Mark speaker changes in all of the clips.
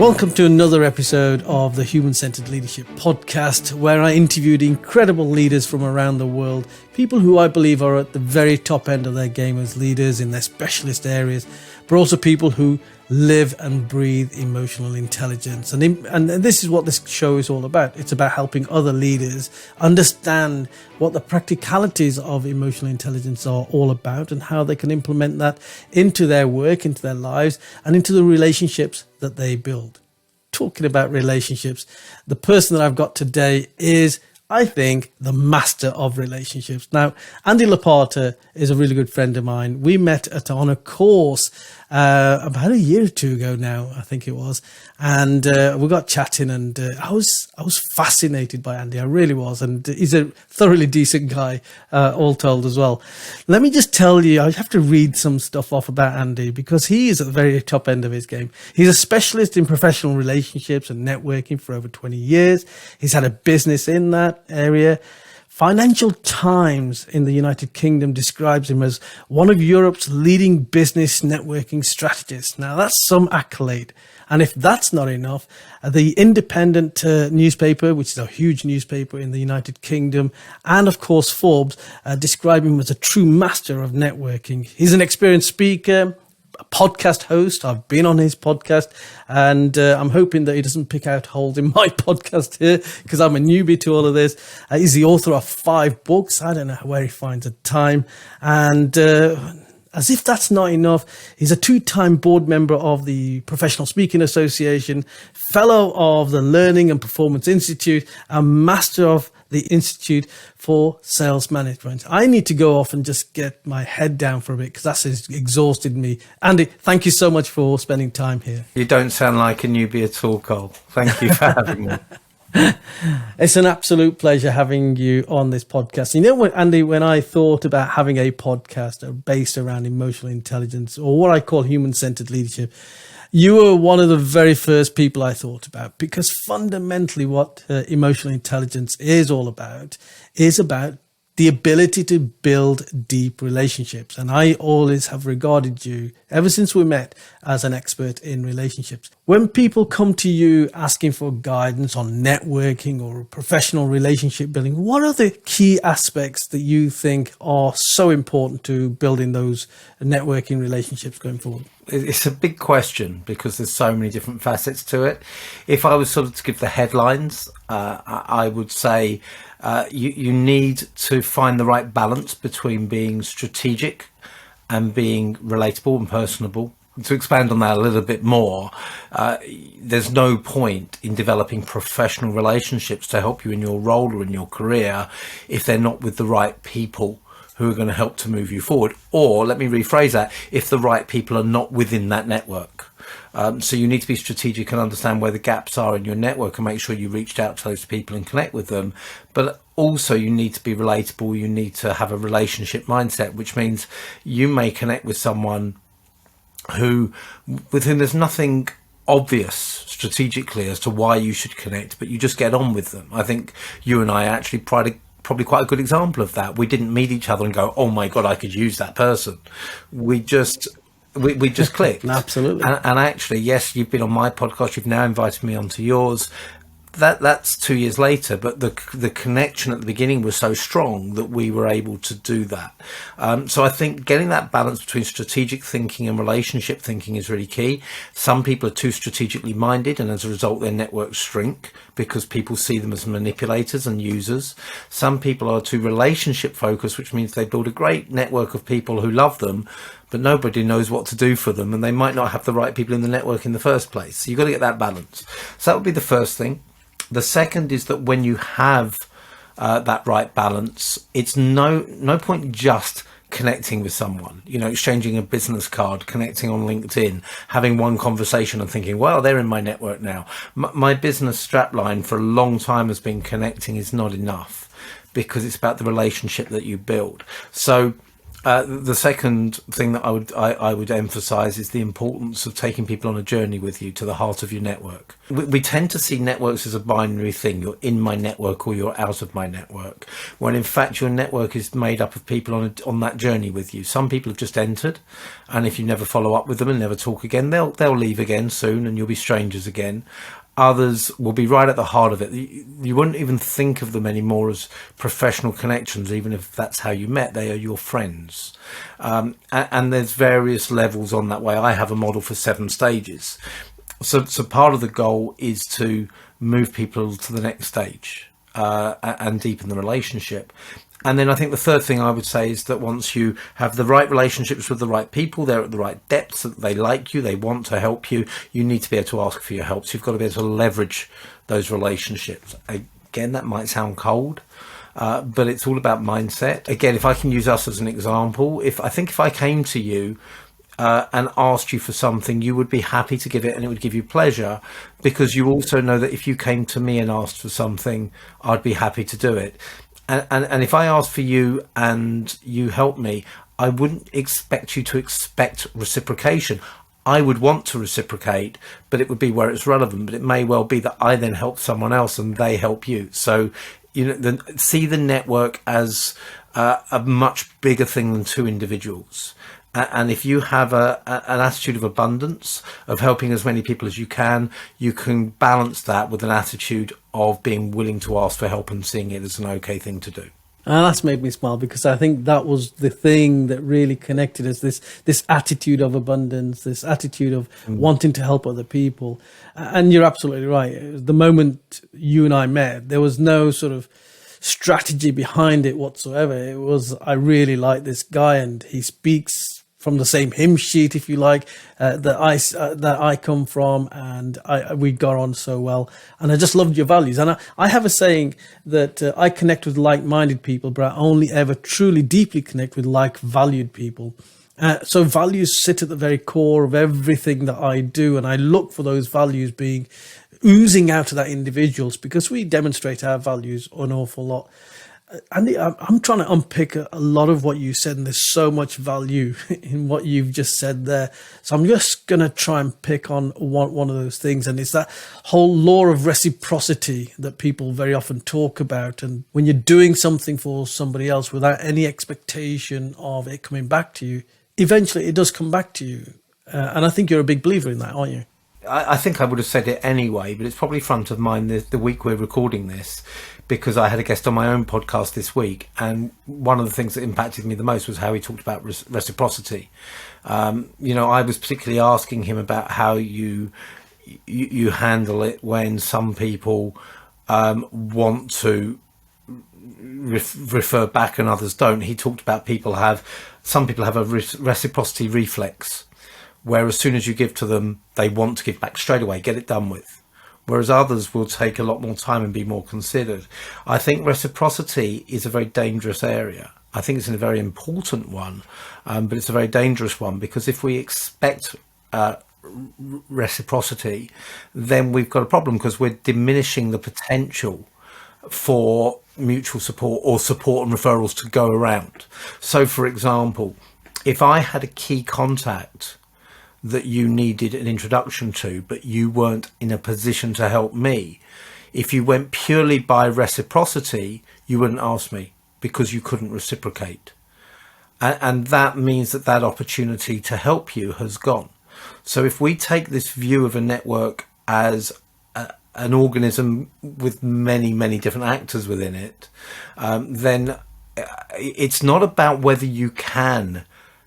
Speaker 1: Welcome to another episode of the Human-Centered Leadership Podcast, where I interviewed incredible leaders from around the world, people who I believe are at the very top end of their game as leaders in their specialist areas, but also people who live and breathe emotional intelligence. And this is what this show is all about. It's about helping other leaders understand what the practicalities of emotional intelligence are all about and how they can implement that into their work, into their lives, and into the relationships that they build. Talking about relationships, the person that I've got today is, I think, the master of relationships. Now, Andy Lopata is a really good friend of mine. We met on a course about a year or two ago now, I think it was. And we got chatting, and I was fascinated by Andy. I really was. And he's a thoroughly decent guy, all told as well. Let me just tell you, I have to read some stuff off about Andy because he is at the very top end of his game. He's a specialist in professional relationships and networking for over 20 years. He's had a business in that area. Financial Times in the United Kingdom describes him as one of Europe's leading business networking strategists. Now, that's some accolade. And if that's not enough, the Independent newspaper, which is a huge newspaper in the United Kingdom, and of course Forbes, describe him as a true master of networking. He's an experienced speaker, a podcast host. I've been on his podcast, and I'm hoping that he doesn't pick out holes in my podcast here because I'm a newbie to all of this. He's the author of 5 books. I don't know where he finds the time. And as if that's not enough, he's a 2-time board member of the Professional Speaking Association, fellow of the Learning and Performance Institute, and master of the Institute for Sales Management. I need to go off and just get my head down for a bit because that's exhausted me. Andy, thank you so much for spending time here.
Speaker 2: You don't sound like a newbie at all, Kul. Thank you for having me.
Speaker 1: It's an absolute pleasure having you on this podcast. You know what, Andy, when I thought about having a podcast based around emotional intelligence, or what I call human-centered leadership, you were one of the very first people I thought about, because fundamentally what emotional intelligence is all about is about the ability to build deep relationships. And I always have regarded you, ever since we met, as an expert in relationships. When people come to you asking for guidance on networking or professional relationship building, what are the key aspects that you think are so important to building those networking relationships going forward?
Speaker 2: It's a big question because there's so many different facets to it. If I was sort of to give the headlines, I would say you need to find the right balance between being strategic and being relatable and personable. To expand on that a little bit more, there's no point in developing professional relationships to help you in your role or in your career if they're not with the right people who are going to help to move you forward. Or let me rephrase that, if the right people are not within that network. So you need to be strategic and understand where the gaps are in your network and make sure you reached out to those people and connect with them. But also you need to be relatable. You need to have a relationship mindset, which means you may connect with someone with whom there's nothing obvious strategically as to why you should connect, but you just get on with them. I think you and I actually probably quite a good example of that. We didn't meet each other and go, oh my God, I could use that person. We just clicked.
Speaker 1: Absolutely.
Speaker 2: And actually, yes, you've been on my podcast. You've now invited me onto yours. That's 2 years later, but the connection at the beginning was so strong that we were able to do that. So I think getting that balance between strategic thinking and relationship thinking is really key. Some people are too strategically minded, and as a result, their networks shrink because people see them as manipulators and users. Some people are too relationship focused, which means they build a great network of people who love them, but nobody knows what to do for them, and they might not have the right people in the network in the first place. So you've got to get that balance. So that would be the first thing. The second is that when you have that right balance, it's no point just connecting with someone, exchanging a business card, connecting on LinkedIn, having one conversation and thinking, well, they're in my network now. My business strapline for a long time has been connecting is not enough, because it's about the relationship that you build. So The second thing that I would emphasize is the importance of taking people on a journey with you to the heart of your network. We tend to see networks as a binary thing. You're in my network or you're out of my network, when in fact your network is made up of people on that journey with you. Some people have just entered, and if you never follow up with them and never talk again, they'll leave again soon and you'll be strangers again. Others will be right at the heart of it. You wouldn't even think of them anymore as professional connections, even if that's how you met. They are your friends. And there's various levels on that way. I have a model for 7 stages. So part of the goal is to move people to the next stage and deepen the relationship. And then I think the third thing I would say is that once you have the right relationships with the right people, they're at the right depths, that they like you, they want to help you, you need to be able to ask for your help. So you've got to be able to leverage those relationships. Again, that might sound cold, but it's all about mindset. Again, if I can use us as an example, if I came to you and asked you for something, you would be happy to give it and it would give you pleasure, because you also know that if you came to me and asked for something, I'd be happy to do it. And if I asked for you and you help me, I wouldn't expect you to expect reciprocation. I would want to reciprocate, but it would be where it's relevant. But it may well be that I then help someone else and they help you. So, see the network as a much bigger thing than 2 individuals. And if you have an attitude of abundance, of helping as many people as you can balance that with an attitude of being willing to ask for help and seeing it as an okay thing to do.
Speaker 1: And that's made me smile, because I think that was the thing that really connected us, this attitude of abundance, this attitude of wanting to help other people. And you're absolutely right. The moment you and I met, there was no sort of strategy behind it whatsoever. It was, I really like this guy and he speaks from the same hymn sheet, if you like, that I come from, and we got on so well. And I just loved your values. And I have a saying that I connect with like-minded people, but I only ever truly deeply connect with like-valued people. So values sit at the very core of everything that I do, and I look for those values being oozing out of that individuals, because we demonstrate our values an awful lot. Andy, I'm trying to unpick a lot of what you said, and there's so much value in what you've just said there. So I'm just going to try and pick on one of those things, and it's that whole law of reciprocity that people very often talk about. And when you're doing something for somebody else without any expectation of it coming back to you, eventually it does come back to you. And I think you're a big believer in that, aren't you?
Speaker 2: I think I would have said it anyway, but it's probably front of mind the week we're recording this, because I had a guest on my own podcast this week, and one of the things that impacted me the most was how he talked about reciprocity. I was particularly asking him about how you handle it when some people want to refer back and others don't. He talked about some people have a reciprocity reflex, where as soon as you give to them, they want to give back straight away, get it done with. Whereas others will take a lot more time and be more considered. I think reciprocity is a very dangerous area. I think it's a very important one, but it's a very dangerous one, because if we expect reciprocity, then we've got a problem, because we're diminishing the potential for mutual support or support and referrals to go around. So, for example, if I had a key contact that you needed an introduction to, but you weren't in a position to help me, if you went purely by reciprocity, you wouldn't ask me, because you couldn't reciprocate. And that means that opportunity to help you has gone. So if we take this view of a network as an organism with many, many different actors within it, then it's not about whether you can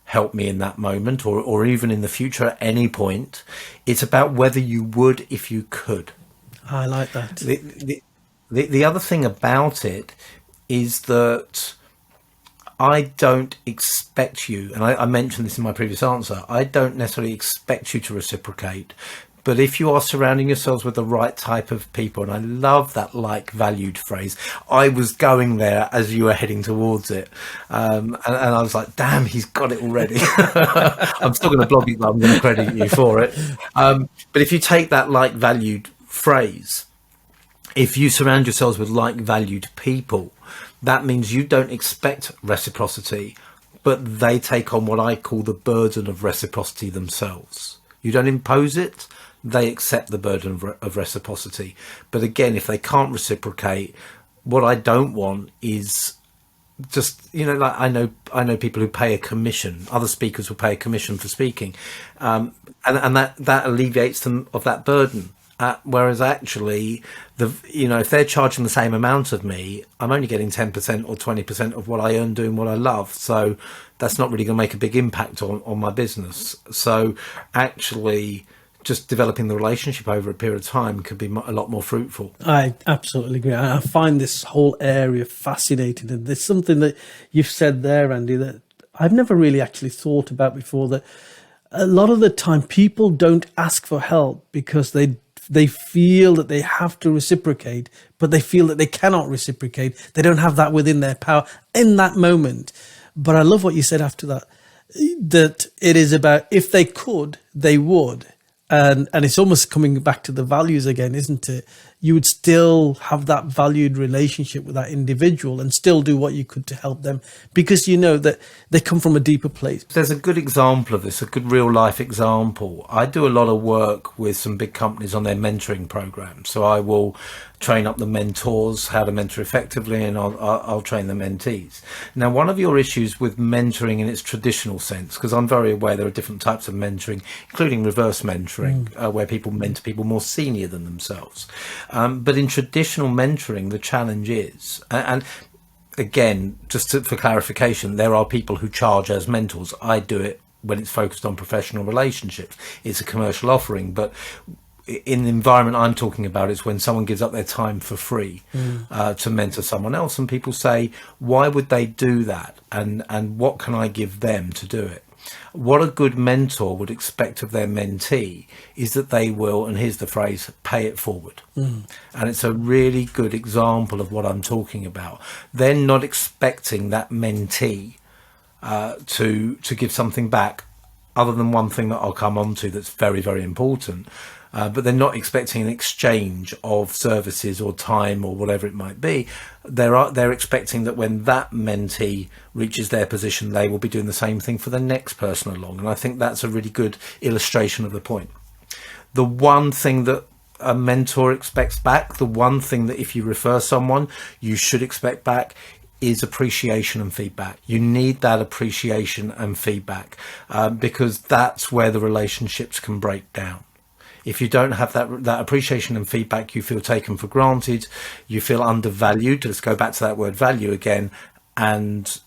Speaker 2: help me in that moment or even in the future at any point. It's about whether you would if you could.
Speaker 1: I like that.
Speaker 2: The other thing about it is that I don't expect you, and I mentioned this in my previous answer, I don't necessarily expect you to reciprocate. But if you are surrounding yourselves with the right type of people, and I love that like-valued phrase, I was going there as you were heading towards it. And I was like, damn, he's got it already. I'm still going to blog you, but I'm going to credit you for it. But if you take that like-valued phrase, if you surround yourselves with like-valued people, that means you don't expect reciprocity, but they take on what I call the burden of reciprocity themselves. You don't impose it, they accept the burden of reciprocity. But again, if they can't reciprocate, what I don't want is just, like I know people who pay a commission. Other speakers will pay a commission for speaking, and that alleviates them of that burden. Whereas actually, if they're charging the same amount of me, I'm only getting 10% or 20% of what I earn doing what I love. So that's not really going to make a big impact on my business. So actually, just developing the relationship over a period of time could be a lot more fruitful.
Speaker 1: I absolutely agree. I find this whole area fascinating. And there's something that you've said there, Andy, that I've never really actually thought about before, that a lot of the time people don't ask for help because they feel that they have to reciprocate, but they feel that they cannot reciprocate. They don't have that within their power in that moment. But I love what you said after that, that it is about if they could, they would. And it's almost coming back to the values again, isn't it? You would still have that valued relationship with that individual and still do what you could to help them because you know that they come from a deeper place.
Speaker 2: There's a good example of this, a good real life example. I do a lot of work with some big companies on their mentoring programs. So I will train up the mentors how to mentor effectively, and I'll train the mentees. Now, one of your issues with mentoring in its traditional sense, because I'm very aware there are different types of mentoring, including reverse mentoring, where people mentor people more senior than themselves. But in traditional mentoring, the challenge is, and again, for clarification, there are people who charge as mentors. I do it when it's focused on professional relationships. It's a commercial offering, but in the environment I'm talking about, it's when someone gives up their time for free to mentor someone else, and people say, why would they do that? And what can I give them to do it? What a good mentor would expect of their mentee is that they will, and here's the phrase, pay it forward. And it's a really good example of what I'm talking about. They're not expecting that mentee to give something back, other than one thing that I'll come on to that's very, very important. But they're not expecting an exchange of services or time or whatever it might be. They're expecting that when that mentee reaches their position, they will be doing the same thing for the next person along. And I think that's a really good illustration of the point. The one thing that a mentor expects back, the one thing that if you refer someone, you should expect back, is appreciation and feedback. You need that appreciation and feedback because that's where the relationships can break down. If you don't have that appreciation and feedback, you feel taken for granted, you feel undervalued. Let's go back to that word value again. And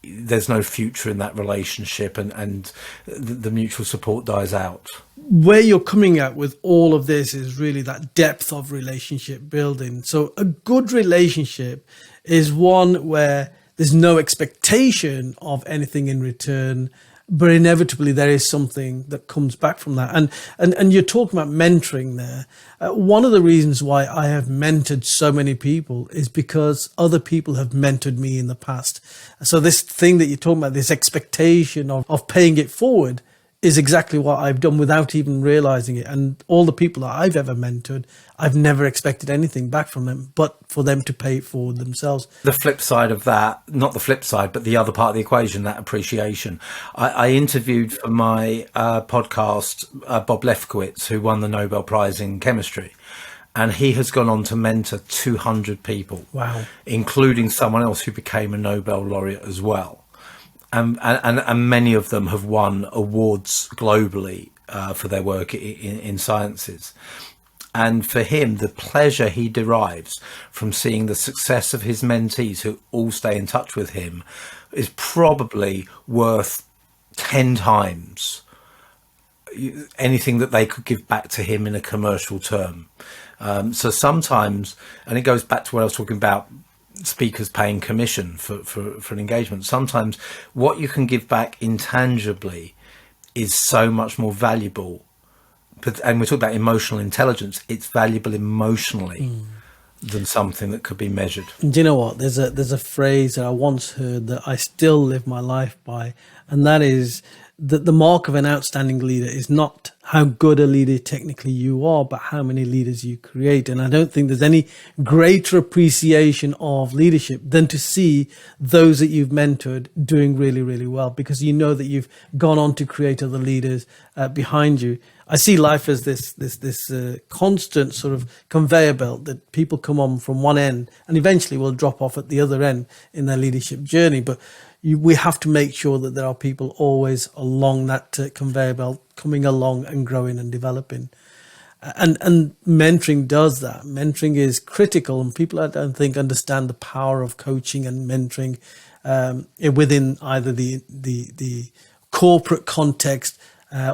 Speaker 2: there's no future in that relationship, and the mutual support dies out.
Speaker 1: Where you're coming at with all of this is really that depth of relationship building. So a good relationship is one where there's no expectation of anything in return, but inevitably there is something that comes back from that. And you're talking about mentoring there. One of the reasons why I have mentored so many people is because other people have mentored me in the past. So this thing that you're talking about, this expectation of paying it forward, is exactly what I've done without even realizing it. And all the people that I've ever mentored, I've never expected anything back from them, but for them to pay it forward themselves.
Speaker 2: The flip side of that, not the flip side, but the other part of the equation, that appreciation. I interviewed for my podcast Bob Lefkowitz, who won the Nobel Prize in chemistry. And he has gone on to mentor 200 people. Wow. Including someone else who became a Nobel laureate as well. And many of them have won awards globally for their work in sciences. And for him, the pleasure he derives from seeing the success of his mentees who all stay in touch with him is probably worth 10 times anything that they could give back to him in a commercial term. So sometimes, and it goes back to what I was talking about, speakers paying commission for an engagement. Sometimes what you can give back intangibly is so much more valuable. And we're talking about emotional intelligence. It's valuable emotionally than something that could be measured.
Speaker 1: Do you know what? There's a phrase that I once heard that I still live my life by, and that is that the mark of an outstanding leader is not how good a leader technically you are, but how many leaders you create. And I don't think there's any greater appreciation of leadership than to see those that you've mentored doing really, really well, because you know that you've gone on to create other leaders behind you. I see life as this constant sort of conveyor belt that people come on from one end and eventually will drop off at the other end in their leadership journey. But we have to make sure that there are people always along that conveyor belt, coming along and growing and developing. And mentoring does that. Mentoring is critical, and people, I don't think, understand the power of coaching and mentoring within either the corporate context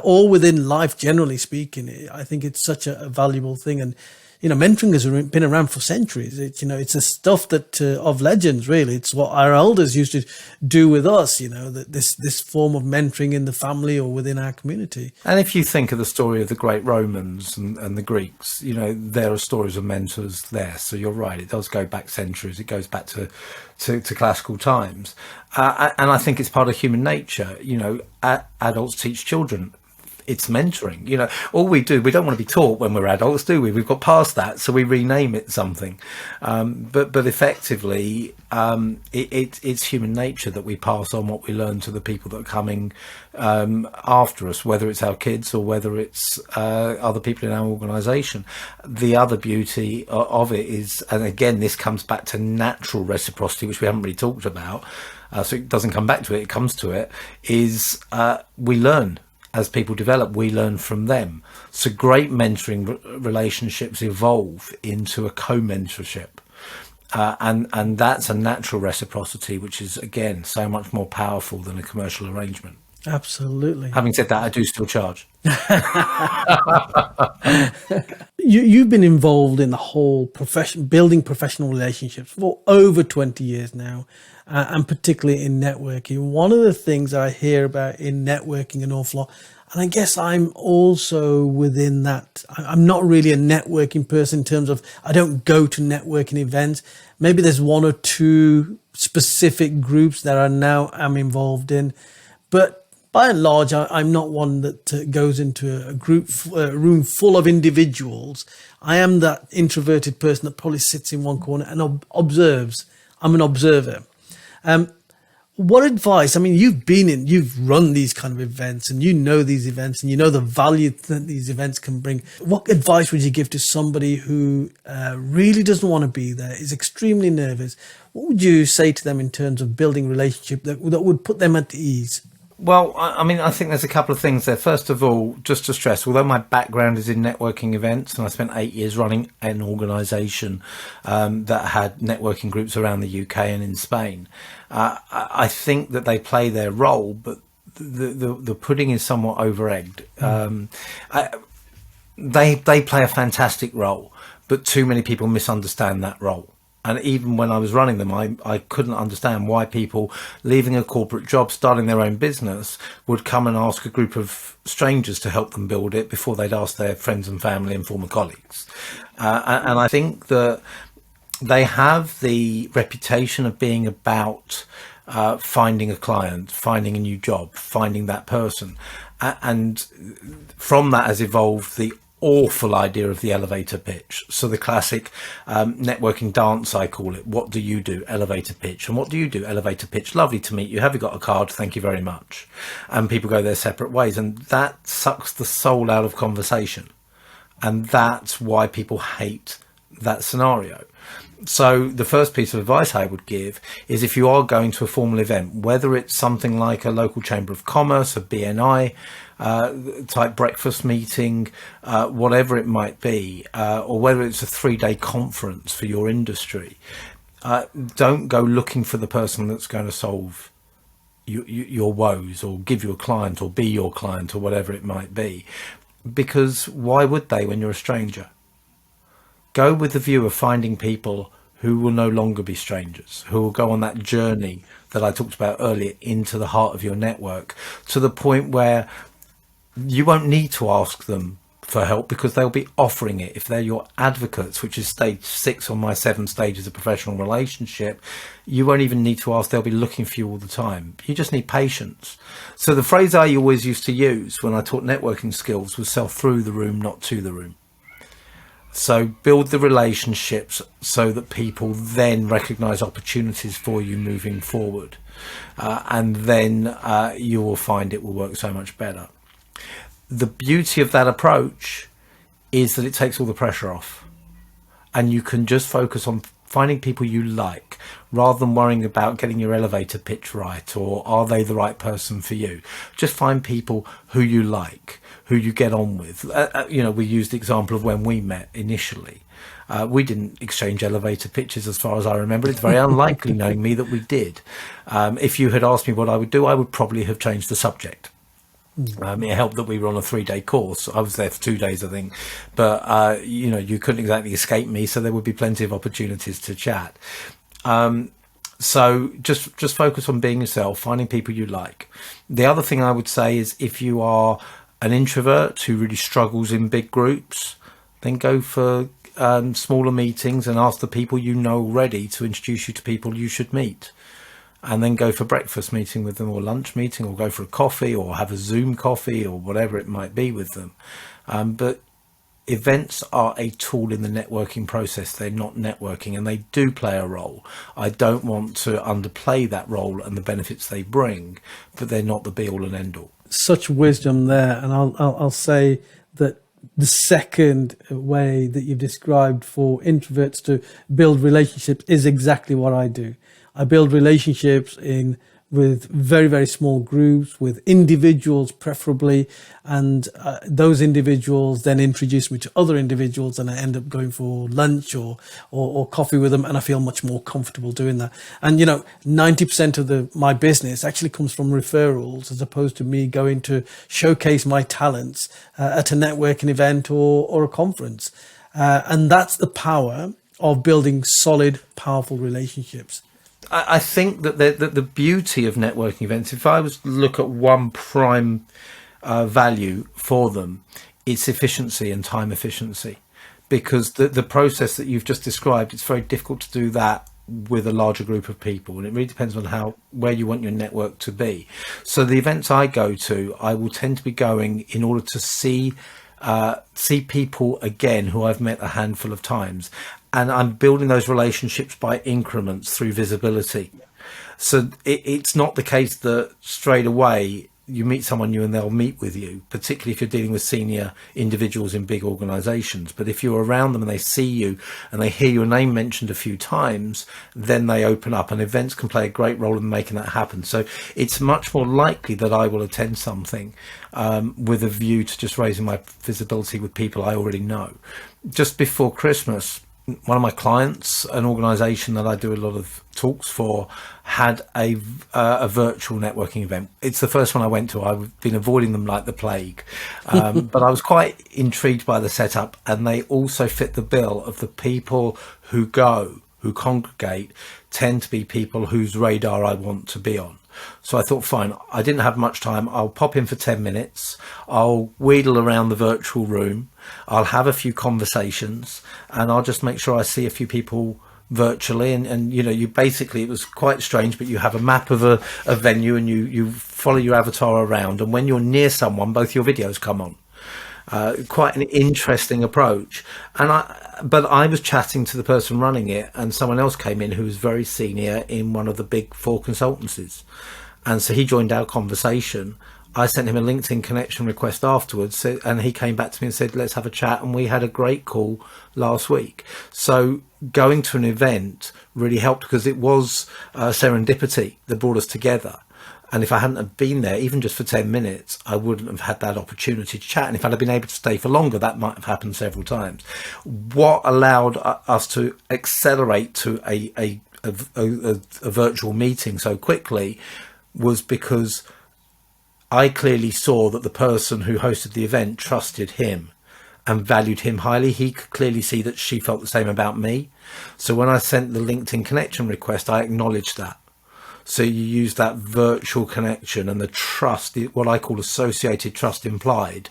Speaker 1: or within life, generally speaking. I think it's such a valuable thing. And mentoring has been around for centuries. It's a stuff that of legends, really. It's what our elders used to do with us. That this form of mentoring in the family or within our community.
Speaker 2: And if you think of the story of the great Romans and the Greeks, there are stories of mentors there. So you're right; it does go back centuries. It goes back to classical times, and I think it's part of human nature. Adults teach children. It's mentoring. All we don't want to be taught when we're adults, do we? We've got past that, so we rename it something. But effectively, it's human nature that we pass on what we learn to the people that are coming after us, whether it's our kids or whether it's other people in our organisation. The other beauty of it is, and again, this comes back to natural reciprocity, which we haven't really talked about, so it doesn't come back to it, it comes to it, is we learn. As people develop, we learn from them. So great mentoring relationships evolve into a co-mentorship. And that's a natural reciprocity, which is, again, so much more powerful than a commercial arrangement.
Speaker 1: Absolutely.
Speaker 2: Having said that, I do still charge.
Speaker 1: You've been involved in the whole building professional relationships for over 20 years now, and particularly in networking. One of the things that I hear about in networking an awful lot, and I guess I'm also within that. I'm not really a networking person in terms of I don't go to networking events. Maybe there's one or two specific groups that I'm involved in, but by and large, I'm not one that goes into a room full of individuals. I am that introverted person that probably sits in one corner and observes. I'm an observer. What advice? I mean, you've run these kind of events, and you know these events, and you know the value that these events can bring. What advice would you give to somebody who really doesn't want to be there, is extremely nervous? What would you say to them in terms of building relationship that would put them at ease?
Speaker 2: Well, I think there's a couple of things there. First of all, just to stress, although my background is in networking events, and I spent 8 years running an organisation that had networking groups around the UK and in Spain, I think that they play their role, but the pudding is somewhat over-egged. They play a fantastic role, but too many people misunderstand that role. And even when I was running them, I couldn't understand why people leaving a corporate job, starting their own business, would come and ask a group of strangers to help them build it before they'd ask their friends and family and former colleagues. And I think that they have the reputation of being about finding a client, finding a new job, finding that person. And from that has evolved the awful idea of the elevator pitch. So the classic networking dance, I call it. What do you do? Elevator pitch. And what do you do? Elevator pitch. Lovely to meet you. Have you got a card? Thank you very much. And people go their separate ways. And that sucks the soul out of conversation. And that's why people hate that scenario. So the first piece of advice I would give is, if you are going to a formal event, whether it's something like a local chamber of commerce, a BNI type breakfast meeting, whatever it might be, or whether it's a 3-day conference for your industry, don't go looking for the person that's going to solve your woes or give you a client or be your client or whatever it might be, because why would they when you're a stranger? Go with the view of finding people who will no longer be strangers, who will go on that journey that I talked about earlier into the heart of your network, to the point where you won't need to ask them for help because they'll be offering it. If they're your advocates, which is stage 6 on my 7 stages of professional relationship, you won't even need to ask. They'll be looking for you all the time. You just need patience. So the phrase I always used to use when I taught networking skills was sell through the room, not to the room. So build the relationships so that people then recognize opportunities for you moving forward. And then you will find it will work so much better. The beauty of that approach is that it takes all the pressure off, and you can just focus on finding people you like rather than worrying about getting your elevator pitch right or are they the right person for you. Just find people who you like, who you get on with. We used the example of when we met initially. We didn't exchange elevator pitches as far as I remember. It's very unlikely, knowing me, that we did. If you had asked me what I would do, I would probably have changed the subject. It helped that we were on a 3-day course. I was there for 2 days, I think, but you couldn't exactly escape me, so there would be plenty of opportunities to chat. So just focus on being yourself, finding people you like. The other thing I would say is, if you are an introvert who really struggles in big groups, then go for smaller meetings and ask the people you know already to introduce you to people you should meet. And then go for breakfast meeting with them, or lunch meeting, or go for a coffee, or have a Zoom coffee, or whatever it might be with them. But events are a tool in the networking process. They're not networking, and they do play a role. I don't want to underplay that role and the benefits they bring, but they're not the be all and end all.
Speaker 1: Such wisdom there. And I'll say that the second way that you've described for introverts to build relationships is exactly what I do. I build relationships with very, very small groups, with individuals preferably, and those individuals then introduce me to other individuals, and I end up going for lunch or coffee with them, and I feel much more comfortable doing that. And 90% of my business actually comes from referrals, as opposed to me going to showcase my talents at a networking event or a conference. And that's the power of building solid, powerful relationships.
Speaker 2: I think that the beauty of networking events, if I was to look at one prime value for them, it's efficiency and time efficiency. Because the process that you've just described, it's very difficult to do that with a larger group of people, and it really depends on where you want your network to be. So the events I go to, I will tend to be going in order to see people again who I've met a handful of times. And I'm building those relationships by increments through visibility. So it's not the case that straight away you meet someone new and they'll meet with you, particularly if you're dealing with senior individuals in big organizations. But if you're around them and they see you and they hear your name mentioned a few times, then they open up, and events can play a great role in making that happen. So it's much more likely that I will attend something with a view to just raising my visibility with people I already know. Just before Christmas, one of my clients, an organization that I do a lot of talks for, had a virtual networking event. It's the first one I went to. I've been avoiding them like the plague. But I was quite intrigued by the setup, and they also fit the bill of the people who congregate, tend to be people whose radar I want to be on. So I thought, fine, I didn't have much time. I'll pop in for 10 minutes. I'll wheedle around the virtual room. I'll have a few conversations, and I'll just make sure I see a few people virtually. And you basically, it was quite strange, but you have a map of a venue, and you follow your avatar around. And when you're near someone, both your videos come on. Quite an interesting approach. But I was chatting to the person running it, and someone else came in who was very senior in one of the big 4 consultancies. And so he joined our conversation. I sent him a LinkedIn connection request afterwards, and he came back to me and said, let's have a chat. And we had a great call last week. So going to an event really helped, because it was serendipity that brought us together. And if I hadn't have been there, even just for 10 minutes, I wouldn't have had that opportunity to chat. And if I'd have been able to stay for longer, that might have happened several times. What allowed us to accelerate to a virtual meeting so quickly was because I clearly saw that the person who hosted the event trusted him and valued him highly. He could clearly see that she felt the same about me. So when I sent the LinkedIn connection request, I acknowledged that. So you use that virtual connection and the trust, what I call associated trust implied,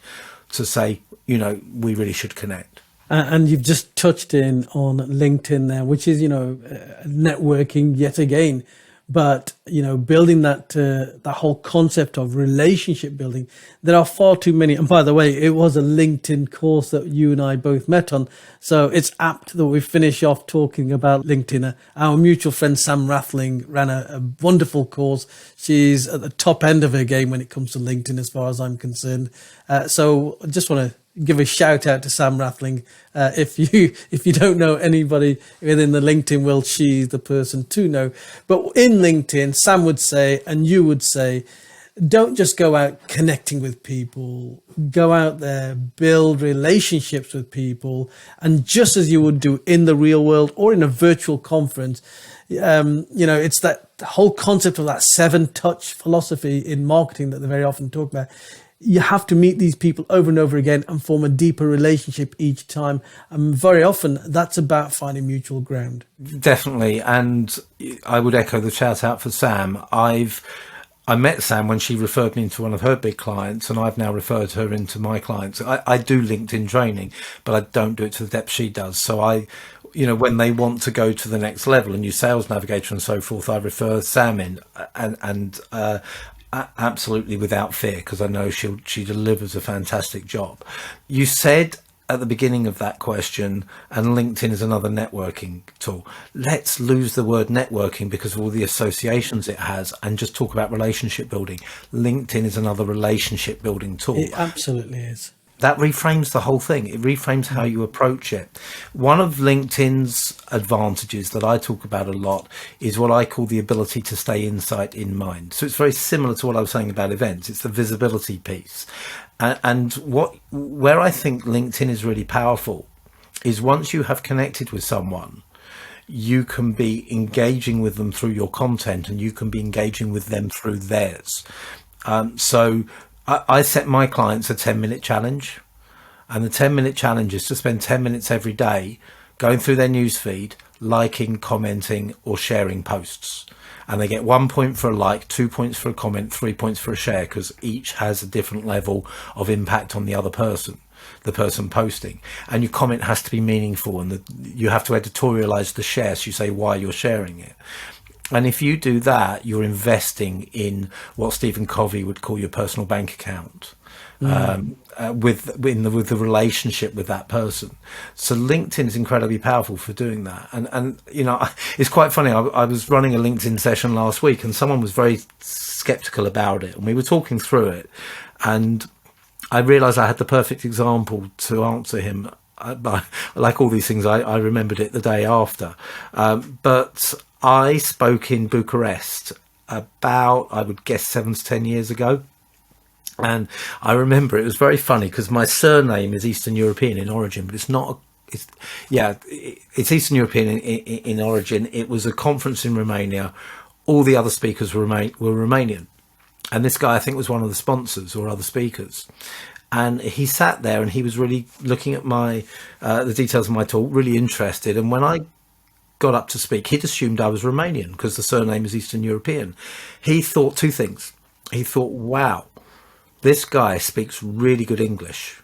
Speaker 2: to say, we really should connect.
Speaker 1: And you've just touched in on LinkedIn there, which is, networking yet again. But, building that whole concept of relationship building, there are far too many. And by the way, it was a LinkedIn course that you and I both met on. So it's apt that we finish off talking about LinkedIn. Our mutual friend, Sam Rathling, ran a wonderful course. She's at the top end of her game when it comes to LinkedIn, as far as I'm concerned. So I just want to give a shout out to Sam Rathling. If you don't know anybody within the LinkedIn world, she's the person to know. But in LinkedIn, Sam would say, and you would say, don't just go out connecting with people. Go out there, build relationships with people, and just as you would do in the real world or in a virtual conference, it's that whole concept of that 7-touch philosophy in marketing that they very often talk about. You have to meet these people over and over again and form a deeper relationship each time. And very often that's about finding mutual ground.
Speaker 2: Definitely. And I would echo the shout out for Sam. I met Sam when she referred me into one of her big clients, and I've now referred her into my clients. I do LinkedIn training, but I don't do it to the depth she does. So when they want to go to the next level, a new sales navigator and so forth, I refer Sam in and absolutely without fear, because I know she delivers a fantastic job. You said at the beginning of that question, and LinkedIn is another networking tool. Let's lose the word networking because of all the associations it has and just talk about relationship building. LinkedIn is another relationship building tool.
Speaker 1: It absolutely is.
Speaker 2: That reframes the whole thing. It reframes how you approach it. One of LinkedIn's advantages that I talk about a lot is what I call the ability to stay insight in mind. So it's very similar to what I was saying about events. It's the visibility piece. And where I think LinkedIn is really powerful is once you have connected with someone, you can be engaging with them through your content and you can be engaging with them through theirs. So I set my clients a 10-minute challenge, and the 10-minute challenge is to spend 10 minutes every day going through their newsfeed, liking, commenting, or sharing posts. And they get 1 point for a like, 2 points for a comment, 3 points for a share, because each has a different level of impact on the other person, the person posting. And your comment has to be meaningful, and you have to editorialize the share, so you say why you're sharing it. And if you do that, you're investing in what Stephen Covey would call your personal bank account, with the relationship with that person. So LinkedIn is incredibly powerful for doing that. And it's quite funny. I was running a LinkedIn session last week, and someone was very skeptical about it, and we were talking through it, and I realized I had the perfect example to answer him. Like all these things, I remembered it the day after, but I spoke in Bucharest about, I would guess, 7 to 10 years ago. And I remember it was very funny because my surname is Eastern European in origin, but it's Eastern European in origin. It was a conference in Romania. All the other speakers were Romanian. And this guy, I think, was one of the sponsors or other speakers. And he sat there and he was really looking at the details of my talk, really interested. And when I got up to speak, he'd assumed I was Romanian because the surname is Eastern European. He thought two things. He thought, wow, this guy speaks really good English.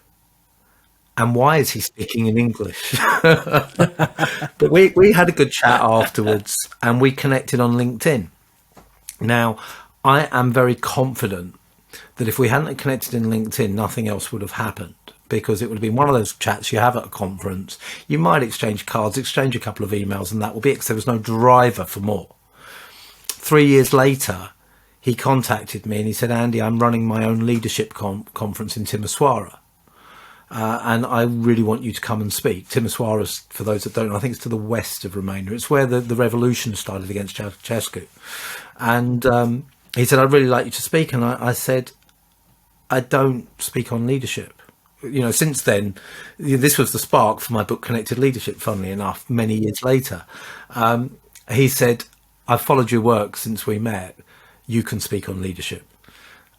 Speaker 2: And why is he speaking in English? But we had a good chat afterwards and we connected on LinkedIn. Now, I am very confident that if we hadn't connected in LinkedIn, nothing else would have happened, because it would have been one of those chats you have at a conference. You might exchange cards, exchange a couple of emails, and that will be it, because there was no driver for more. 3 years later, he contacted me and he said, Andy, I'm running my own leadership conference in Timisoara. And I really want you to come and speak. Timisoara, for those that don't know, I think it's to the west of Romania. It's where the revolution started against Ceausescu. And he said, I'd really like you to speak. And I said, I don't speak on leadership. Since then, this was the spark for my book, Connected Leadership, funnily enough, many years later. He said, I've followed your work since we met. You can speak on leadership.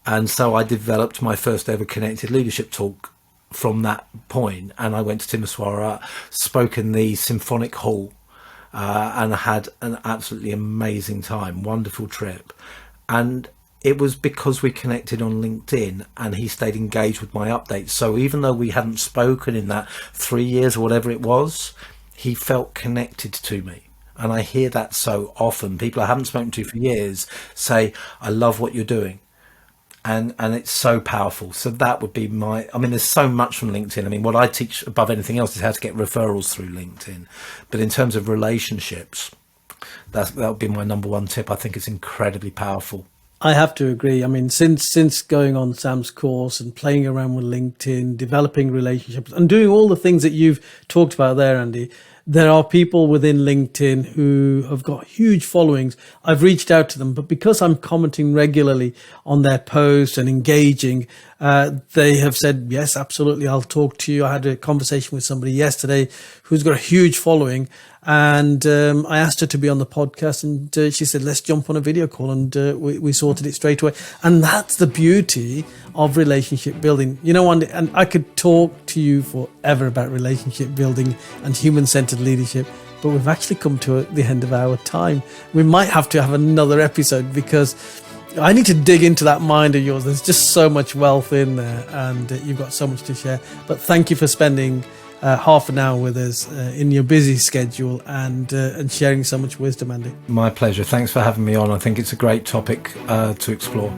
Speaker 2: And so I developed my first ever Connected Leadership talk from that point. And I went to Timisoara, spoke in the Symphonic Hall, and had an absolutely amazing time, wonderful trip. And it was because we connected on LinkedIn and he stayed engaged with my updates. So even though we hadn't spoken in that 3 years or whatever it was, he felt connected to me. And I hear that so often. People I haven't spoken to for years say, I love what you're doing. And it's so powerful. So that would be there's so much from LinkedIn. I mean, what I teach above anything else is how to get referrals through LinkedIn. But in terms of relationships, that would be my number one tip. I think it's incredibly powerful.
Speaker 1: I have to agree. I mean, since going on Sam's course and playing around with LinkedIn, developing relationships and doing all the things that you've talked about there, Andy, there are people within LinkedIn who have got huge followings. I've reached out to them, but because I'm commenting regularly on their posts and engaging, they have said, yes, absolutely, I'll talk to you. I had a conversation with somebody yesterday who's got a huge following, and I asked her to be on the podcast, and she said, let's jump on a video call, and we sorted it straight away. And that's the beauty of relationship building. You know, Andy, and I could talk to you forever about relationship building and human-centered leadership, but we've actually come to the end of our time. We might have to have another episode because I need to dig into that mind of yours. There's just so much wealth in there, and you've got so much to share. But thank you for spending half an hour with us in your busy schedule and sharing so much wisdom, Andy.
Speaker 2: My pleasure. Thanks for having me on. I think it's a great topic to explore.